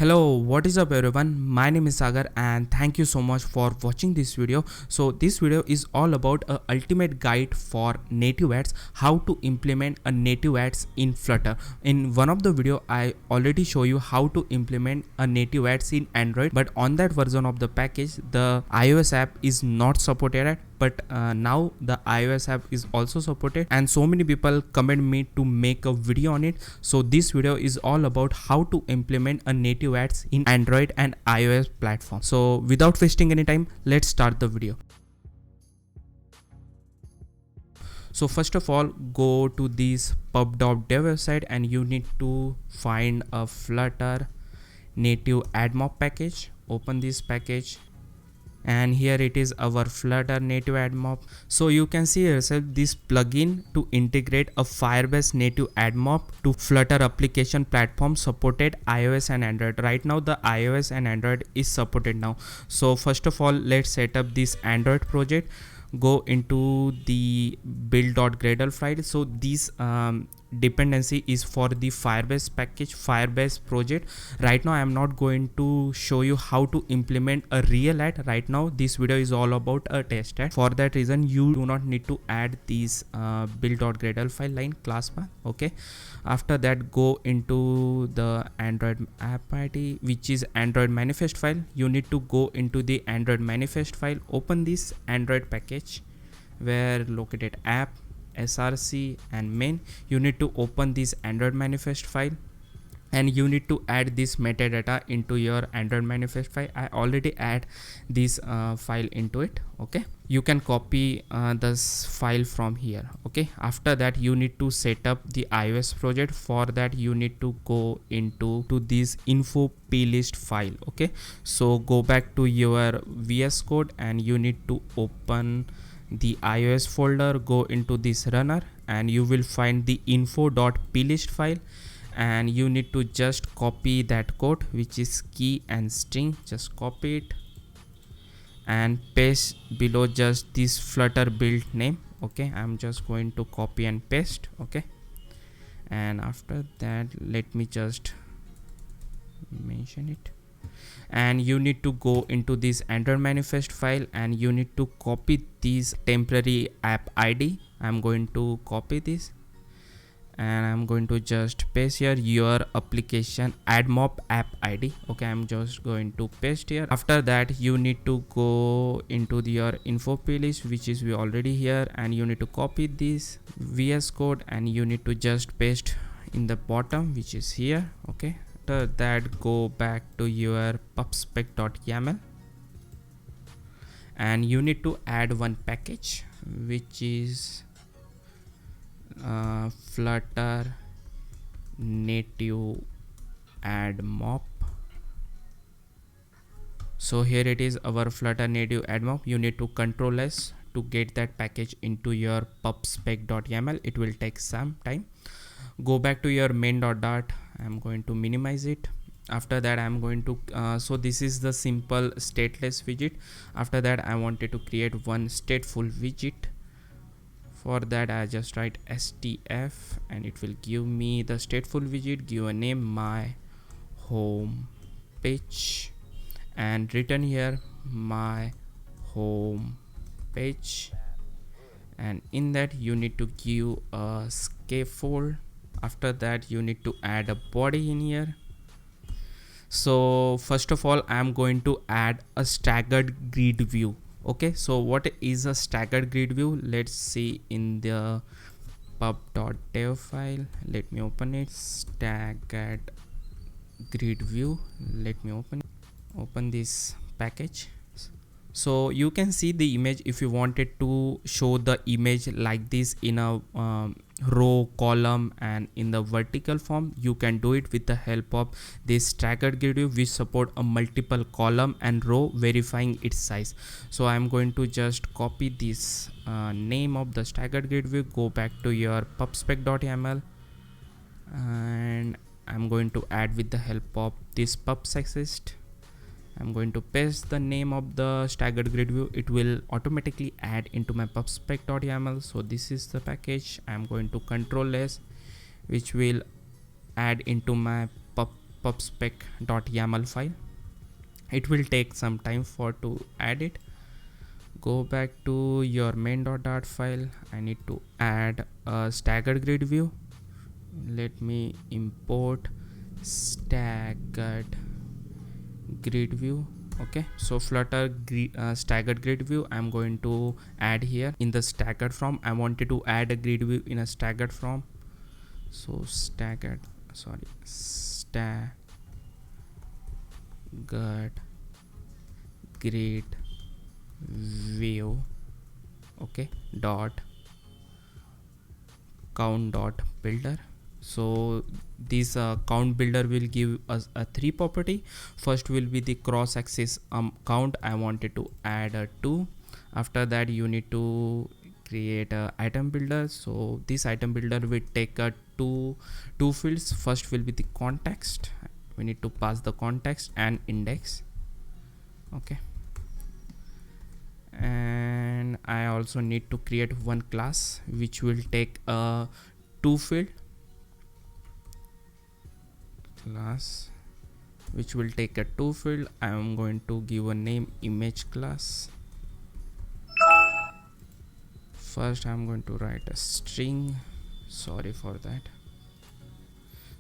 Hello, what is up everyone? My name is Sagar and thank you so much for watching this video. So this video is all about a ultimate guide for native ads, how to implement a native ads in Flutter. In one of the video I already show you how to implement a native ads in Android, but on that version of the package the iOS app is not supported, but now the iOS app is also supported and so many people comment me to make a video on it. So this video is all about how to implement a native ads in Android and iOS platform. So without wasting any time, let's start the video. So first of all, go to this pub.dev website and you need to find a Flutter Native Admob package. Open this package and here it is, our Flutter Native Admob. So you can see yourself this plugin to integrate a Firebase native Admob to Flutter application platform supported iOS and Android. Right now the iOS and Android is supported now. So first of all, let's set up this Android project. Go into the build.gradle file. So this dependency is for the Firebase package, Firebase project. Right now I am not going to show you how to implement a real ad. Right now this video is all about a test ad. For that reason you do not need to add these build.gradle file line class path. Okay, after that go into the Android app ID, which is Android manifest file. You need to go into the Android manifest file, open this Android package where located app, src and main. You need to open this Android manifest file and you need to add this metadata into your Android manifest file. I already add this file into it. Okay, you can copy this file from here. Okay, after that you need to set up the iOS project. For that you need to go into this info plist file. Okay, so go back to your VS Code and you need to open the iOS folder, go into this runner and you will find the info.plist file and you need to just copy that code, which is key and string. Just copy it and paste below just this Flutter build name. Okay, I'm just going to copy and paste. Okay, and after that let me just mention it. And you need to go into this Android manifest file and you need to copy this temporary app ID. I'm going to copy this and I'm going to just paste here your application Admob app ID. Okay, I'm just going to paste here. After that you need to go into your info playlist, which is we already here, and you need to copy this VS Code and you need to just paste in the bottom, which is here. Okay, after that go back to your pubspec.yaml and you need to add one package, which is Flutter Native Admob. So here it is, our Flutter Native Admob. You need to Control S to get that package into your pubspec.yaml. It will take some time. Go back to your main.dart. I'm going to minimize it. After that I'm going to so this is the simple stateless widget. After that I wanted to create one stateful widget. For that I just write stf and it will give me the stateful widget. Give a name, my home page, and return here my home page, and in that you need to give a scaffold. After that you need to add a body in here. So first of all I'm going to add a staggered grid view. Okay, so what is a staggered grid view? Let's see in the pub.dev file. Let me open it. Staggered grid view. Let me open this package. So you can see the image. If you wanted to show the image like this in a row, column and in the vertical form, you can do it with the help of this staggered grid view, which support a multiple column and row verifying its size. So I'm going to just copy this name of the staggered grid view. Go back to your pubspec.yaml and I'm going to add with the help of this pubsexist. I'm going to paste the name of the staggered grid view. It will automatically add into my pubspec.yaml. So this is the package. I'm going to Control S, which will add into my pubspec.yaml file. It will take some time for to add it. Go back to your main.dart file. I need to add a staggered grid view. Let me import staggered grid view. Okay, so Flutter staggered grid view I'm going to add here in the staggered form. I wanted to add a grid view in a staggered form, so staggered grid view. Okay, dot count dot builder. So this count builder will give us a 3 property. First will be the cross axis count. I wanted to add a 2. After that you need to create a item builder. So this item builder will take a two fields. First will be the context. We need to pass the context and index. Okay, and I also need to create one class which will take a 2 field class, which will take a 2 field. I am going to give a name image class. First I'm going to write a string, sorry for that.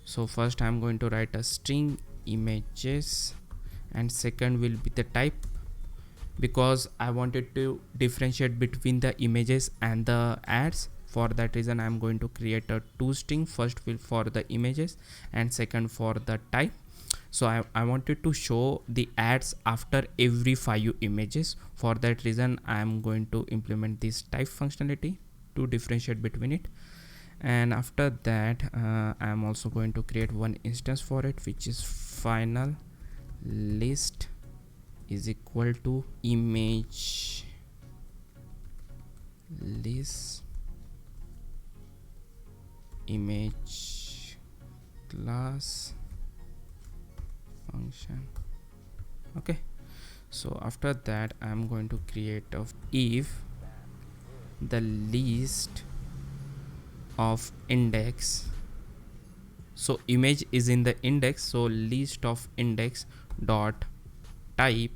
So first I'm going to write a string images, and second will be the type, because I wanted to differentiate between the images and the ads. For that reason I'm going to create a 2 string. First will for the images and second for the type. So I wanted to show the ads after every 5 images. For that reason I am going to implement this type functionality to differentiate between it. And after that I am also going to create one instance for it, which is final list is equal to image list image class function. Okay, so after that I'm going to create of if the list of index, so image is in the index, so list of index dot type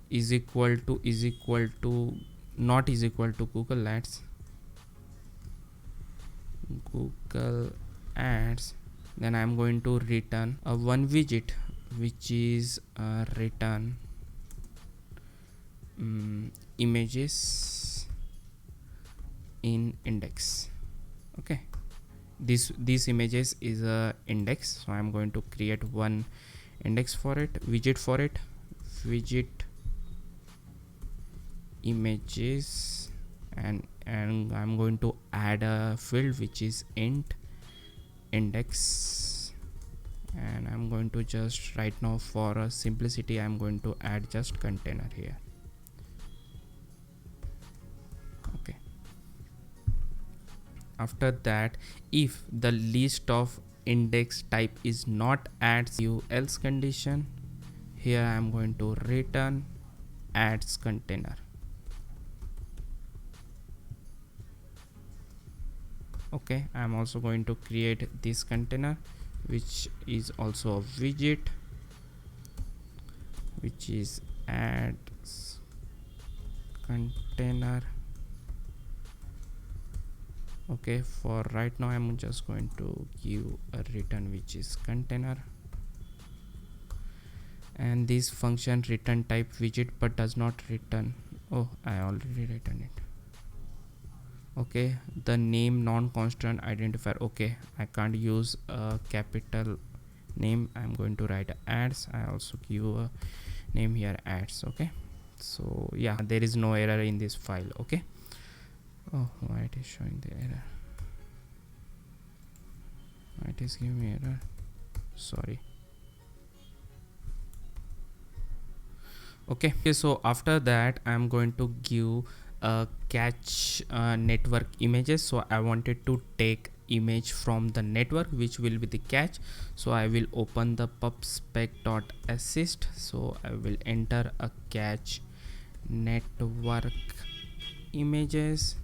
is equal to not is equal to Google Ads, then I'm going to return a one widget which is return images in index. Okay, this images is a index, so I'm going to create one index for it, widget for it, widget images, and I'm going to add a field which is int index, and I'm going to just right now for a simplicity I'm going to add just container here. Okay, after that if the list of index type is not adds else condition, here I'm going to return adds container. Okay, I'm also going to create this container which is also a widget which is adds container. Okay, for right now I'm just going to give a return which is container, and this function return type widget but does not return. Oh, I already returned it. Okay, the name non-constant identifier. Okay, I can't use a capital name. I'm going to write ads. I also give a name here ads. Okay, so yeah, there is no error in this file. Okay, oh, why it is showing the error? Why it is giving me error? Sorry. Okay, so after that I'm going to give catch network images. So I wanted to take image from the network, which will be the catch. So I will open the pubspec.assist. So I will enter a catch network images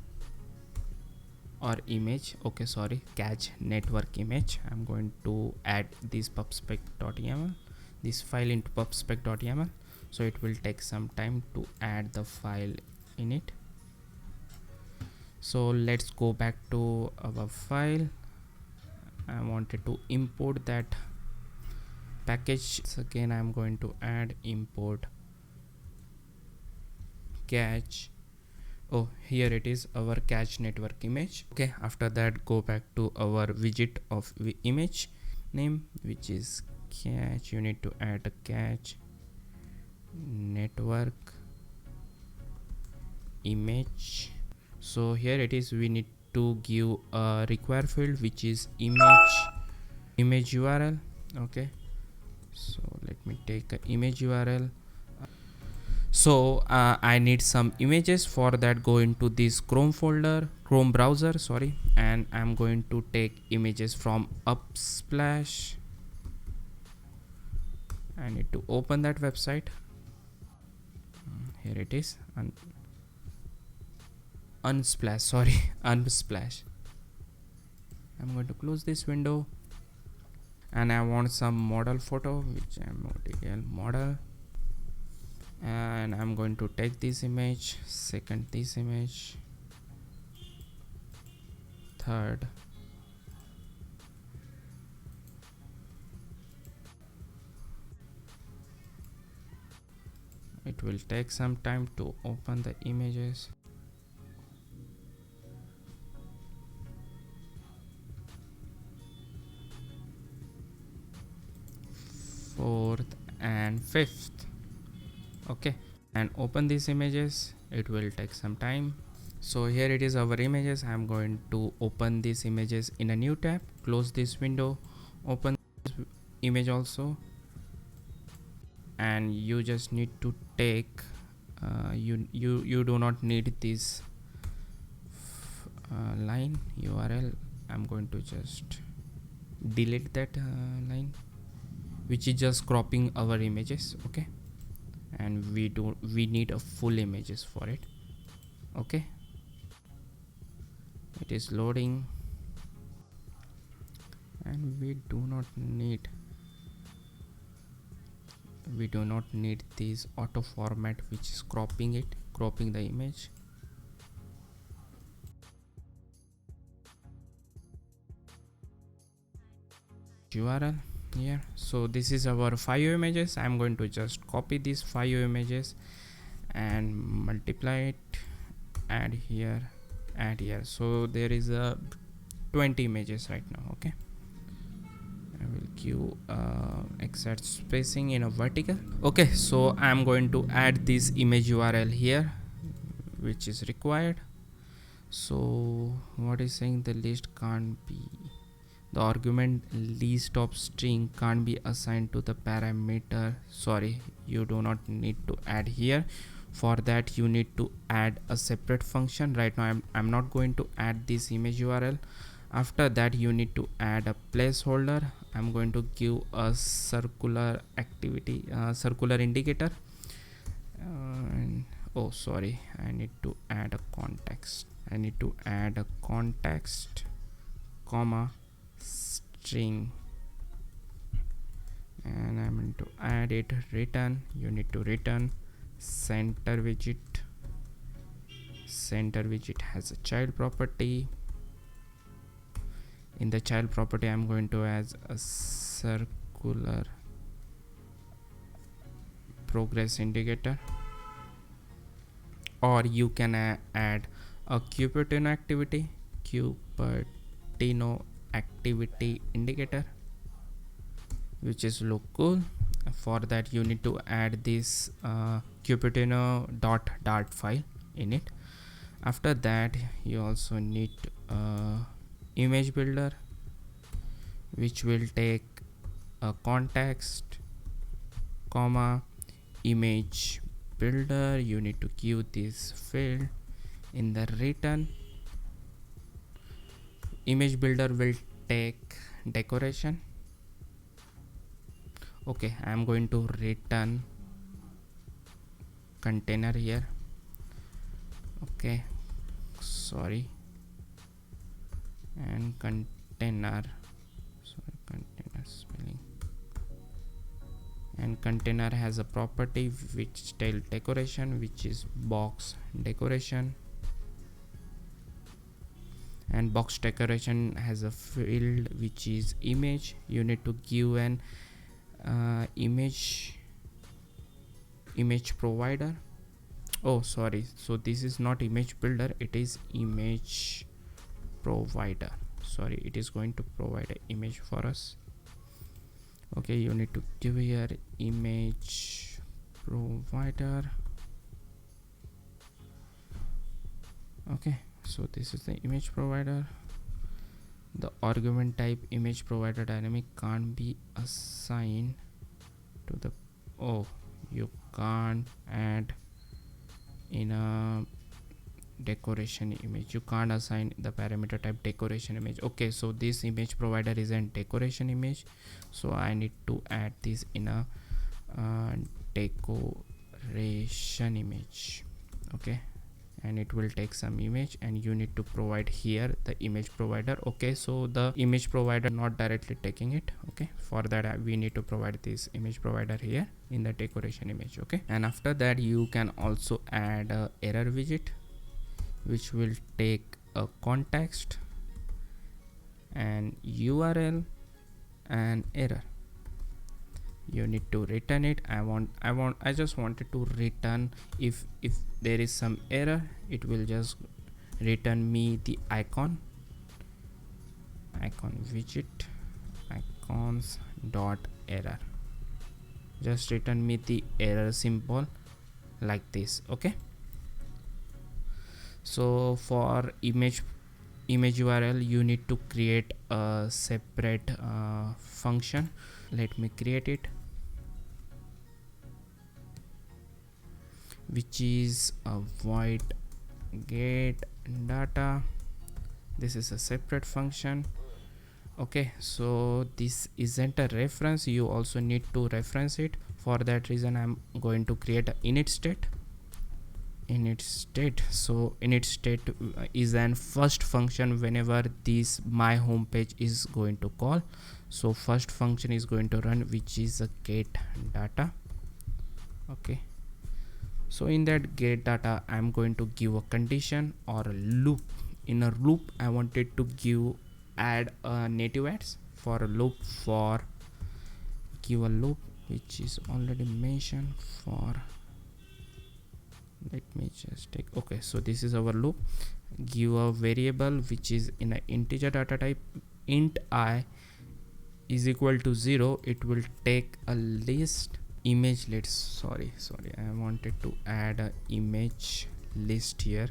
or image. Okay, sorry, catch network image. I'm going to add this pubspec.yaml, this file into pubspec.yaml. So it will take some time to add the file in it. So let's go back to our file. I wanted to import that package. So again, I'm going to add import catch. Oh, here it is, our catch network image. Okay, after that, go back to our widget of image name, which is catch. You need to add a catch network image. So here it is, we need to give a require field, which is image URL. Okay, so let me take an image URL. So I need some images. For that, go into this Chrome browser, sorry, and I'm going to take images from Upsplash. I need to open that website. Here it is, Unsplash, sorry, Unsplash. I'm going to close this window, and I want some model photo, which I'm model, and I'm going to take this image, second this image, third, it will take some time to open the images. Fourth and fifth. Okay, and open these images. It will take some time. So here it is, our images. I'm going to open these images in a new tab, close this window, open this image also, and you just need to take you do not need this line URL. I'm going to just delete that line, which is just cropping our images. Okay, and we need a full images for it. Okay, it is loading, and we do not need this auto format, which is cropping the image. URL here. So this is our 5 images. I'm going to just copy these 5 images and multiply it, add here. So there is a 20 images right now. Okay, I will give exact spacing in a vertical. Okay, so I'm going to add this image URL here, which is required. So what is saying, the list can't be, the argument list of string can't be assigned to the parameter. Sorry, you do not need to add here. For that, you need to add a separate function. Right now I'm not going to add this image URL. After that, you need to add a placeholder. I'm going to give a circular indicator, oh sorry, I need to add a context. Comma string, and I'm going to add it return. You need to return center widget. Center widget has a child property. In the child property, I'm going to add a circular progress indicator, or you can add a Cupertino activity indicator, which is look cool. For that, you need to add this Cupertino.dart file in it. After that, you also need image builder, which will take a context, comma image builder. You need to give this field in the return. Image builder will take decoration. Okay, I am going to return container here. Okay, sorry, and container, sorry, container spelling, and container has a property which style decoration, which is box decoration, and box decoration has a field which is image. You need to give an image provider. Oh sorry, so this is not image builder, it is image provider. Sorry, it is going to provide an image for us. Okay, you need to give here image provider. Okay, so this is the image provider. The argument type image provider dynamic can't be assigned to the, oh, you can't add in a decoration image, you can't assign the parameter type decoration image. Okay, so this image provider is a decoration image, so I need to add this in a decoration image. Okay, and it will take some image, and you need to provide here the image provider. Okay, so the image provider not directly taking it. Okay, for that we need to provide this image provider here in the decoration image. Okay, and after that you can also add a error widget which will take a context and URL and error. You need to return it. I just wanted to return, if there is some error, it will just return me the icon widget icons dot error, just return me the error symbol like this. Okay, so for image URL you need to create a separate function. Let me create it, which is a void get data. This is a separate function. Okay, so this isn't a reference, you also need to reference it. For that reason I'm going to create a init state. So init state is an first function whenever this my home page is going to call. So first function is going to run, which is a get data. Okay, so in that get data I'm going to give a condition or a loop. In a loop I wanted to give add a native adds. For a loop, for give a loop which is already mentioned. For let me just take, okay, so this is our loop. Give a variable which is in an integer data type, int I is equal to 0. It will take a list image list. Sorry, I wanted to add a image list here,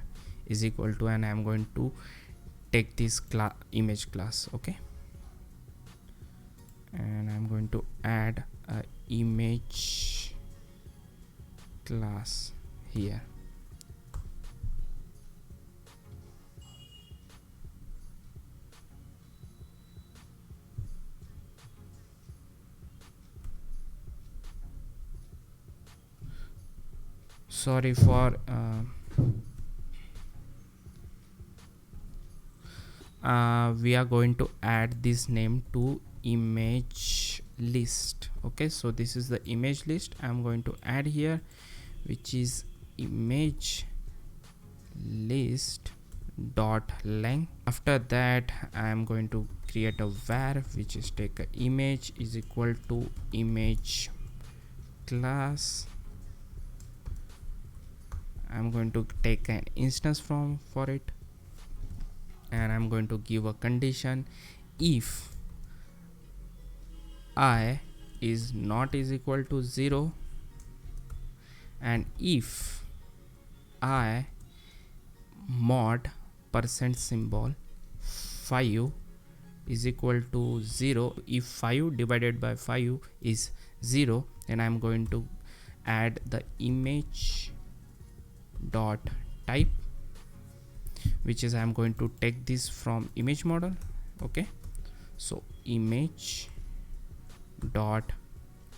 is equal to, and I'm going to take this image class. Okay, and I'm going to add a image class here. Sorry for we are going to add this name to image list. Okay, so this is the image list I'm going to add here, which is image list dot length. After that I am going to create a var which is take a image is equal to image class. I'm going to take an instance from for it, and I'm going to give a condition if I is not is equal to 0, and if I mod percent symbol 5 is equal to 0. If 5 divided by 5 is 0, then I'm going to add the image dot type, which is I'm going to take this from image model. Okay, so image dot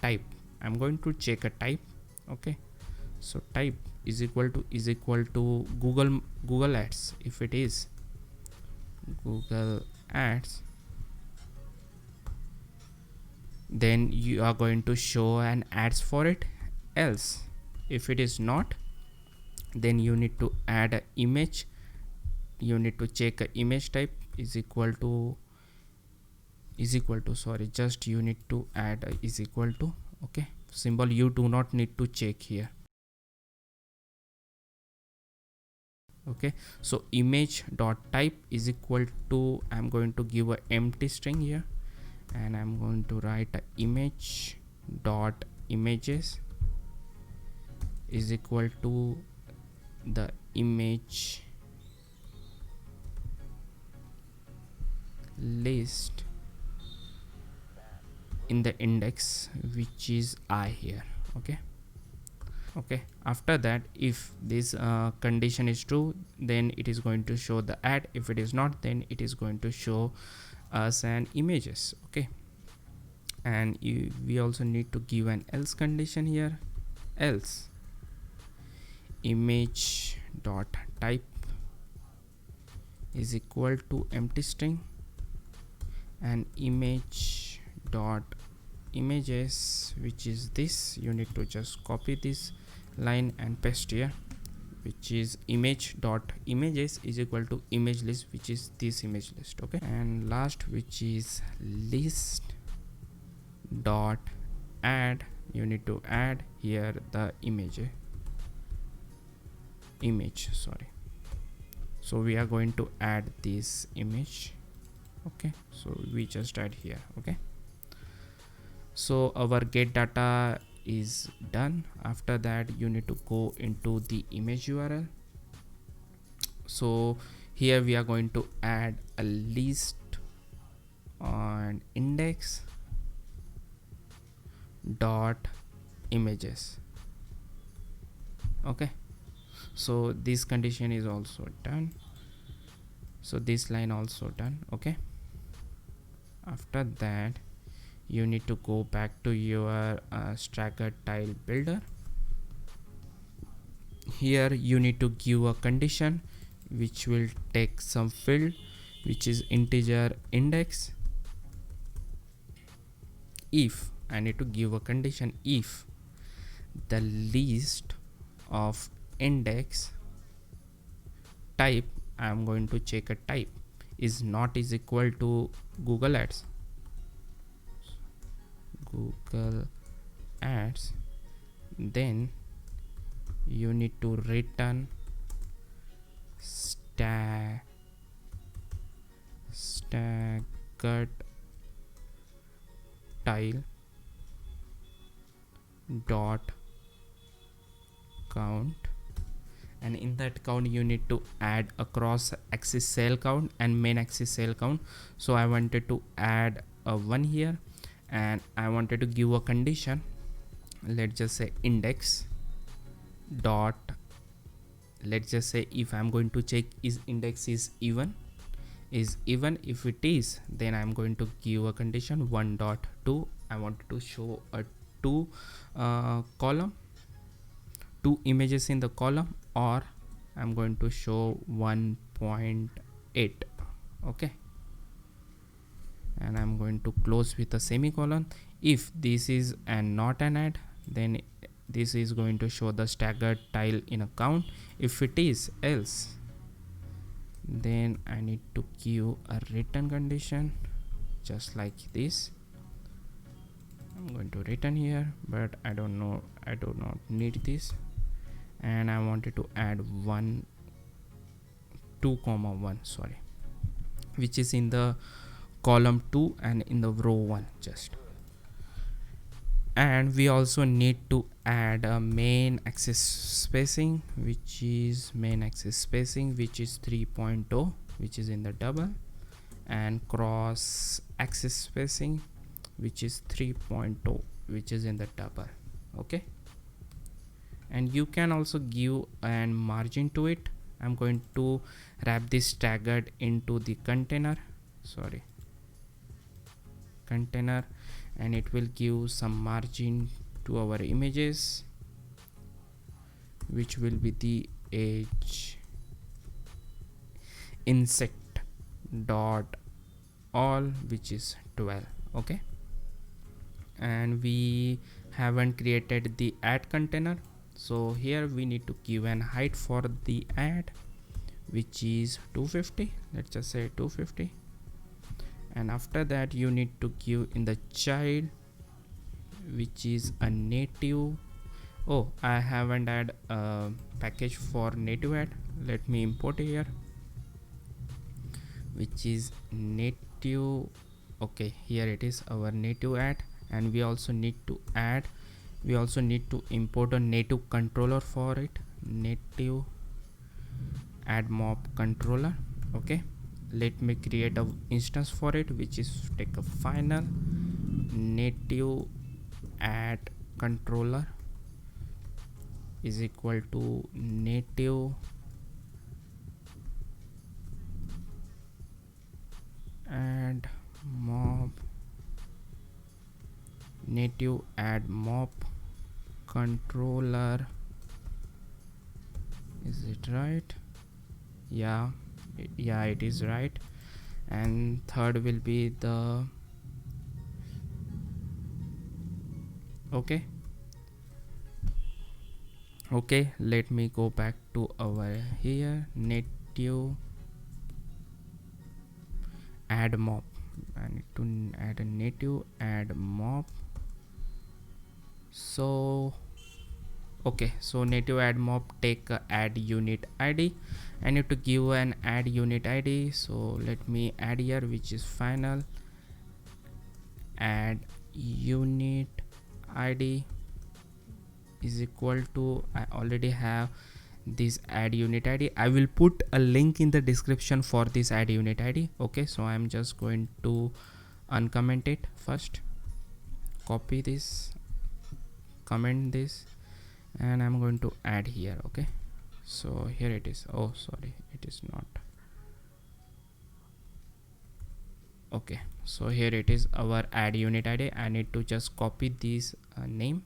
type, I'm going to check a type. Okay, so type is equal to Google Ads. If it is Google ads, then you are going to show an ads for it. Else if it is not, then you need to add an image. You need to check a image type is equal to sorry, just you need to add a is equal to, okay, symbol you do not need to check here. Okay, so image dot type is equal to, I'm going to give a empty string here, and I'm going to write a image dot images is equal to the image list in the index, which is I here. Okay, after that, if this condition is true, then it is going to show the ad. If it is not, then it is going to show us an images. Okay, and we also need to give an else condition here. Else image dot type is equal to empty string, and image dot images, which is this, you need to just copy this line and paste here, which is image dot images is equal to image list, which is this image list. Okay, and last, which is list dot add, you need to add here the image, sorry. So we are going to add this image. Okay, so we just add here. Okay, so our get data is done. After that, you need to go into the image URL. So here we are going to add a list on index dot images. Okay, so this condition is also done, so this line also done. Okay, after that, you need to go back to your Staggered tile builder. Here you need to give a condition which will take some field, which is integer index. If I need to give a condition, if the list of index type, I am going to check a type, is not is equal to Google Ads, then you need to return staggered tile dot count, and in that count you need to add a cross axis cell count and main axis cell count. So I wanted to add a 1 here, and I wanted to give a condition. Let's just say index dot, let's just say if I'm going to check is index is even. If it is, then I'm going to give a condition 1.2. I wanted to show a 2 column, 2 images in the column, or I'm going to show 1.8. okay, and I'm going to close with a semicolon. If this is and not an ad, then this is going to show the staggered tile in a count. If it is else, then I need to give a return condition just like this. I'm going to return here, but I don't know, I do not need this, and I wanted to add 2,1, sorry, which is in the column 2 and in the row 1 just. And we also need to add a main axis spacing, which is 3.0, which is in the double, and cross axis spacing, which is 3.0, which is in the double. Okay, and you can also give an margin to it. I'm going to wrap this staggered into the container, and it will give some margin to our images, which will be the edge insect dot all, which is 12. Okay, and we haven't created the add container, so here we need to give an height for the add, which is 250. Let's just say 250. And after that you need to give in the child, which is a native. Oh, I haven't add a package for native add. Let me import here, which is native. Okay, here it is, our native add. And we also need to import a native controller for it, native AddMob controller. Okay, let me create a instance for it, which is take a final native add controller is equal to native add mob, native add mob controller. Is it right? Yeah, it is right. And third will be the okay, let me go back to our here native add mob. I need to add a native add mob. So okay, so native add mob take a add unit id. I need to give an add unit id, so let me add here, which is final add unit id is equal to, I already have this add unit id. I will put a link in the description for this add unit id. Okay, so I'm just going to uncomment it first, copy this, comment this, and I'm going to add here. Okay, so here it is. Oh sorry, it is not. Okay, so here it is, our add unit id. I need to just copy this name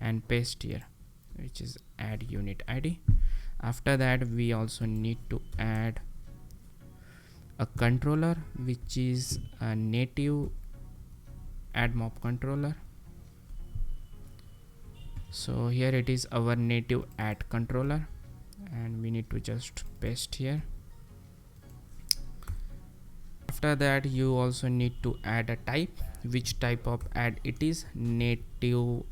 and paste here, which is add unit id. After that we also need to add a controller, which is a native add mob controller. So here it is, our native add controller, and we need to just paste here. After that you also need to add a type, which type of add it is, native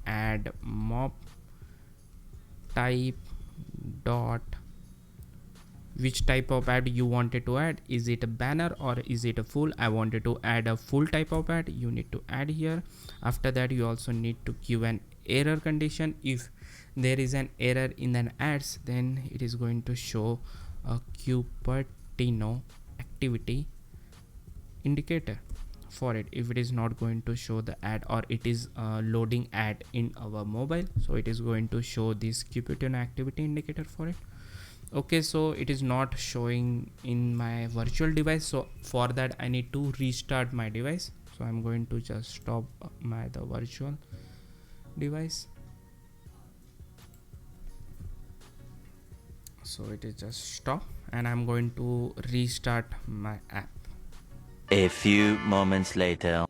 add mob type dot, which type of add you wanted to add. Is it a banner or is it a full? I wanted to add a full type of add. You need to add here. After that you also need to give an error condition. If there is an error in an ads, then it is going to show a Cupertino activity indicator for it. If it is not going to show the ad, or it is loading ad in our mobile, so it is going to show this Cupertino activity indicator for it. Okay, so it is not showing in my virtual device, so for that I need to restart my device. So I'm going to just stop the virtual device. So it is just stop, and I'm going to restart my app. A few moments later.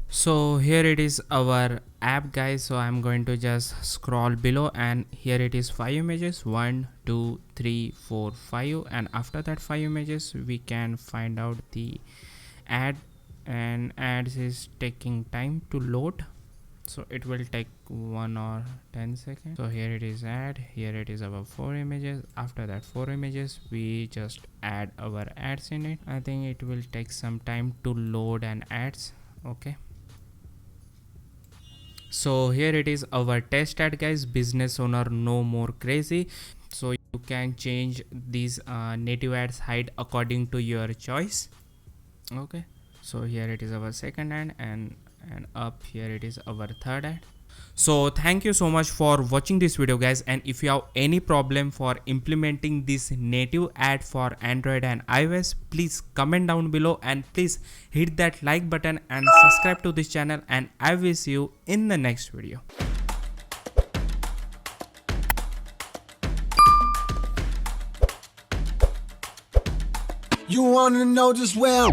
So here it is, our app, guys. So I'm going to just scroll below, and here it is 5 images, 1 2 3 4 5, and after that 5 images we can find out the ad, and ads is taking time to load, so it will take 1 or 10 seconds. So here it is ad, here it is our 4 images. After that 4 images we just add our ads in it. I think it will take some time to load an ads. Okay, so here it is, our test ad, guys. Business owner no more crazy. So you can change these native ads height according to your choice. Okay, so here it is our second ad, and up here it is our third ad. So thank you so much for watching this video, guys, and if you have any problem for implementing this native ad for Android and iOS, please comment down below, and please hit that like button and subscribe to this channel, and I will see you in the next video. You wanna know just where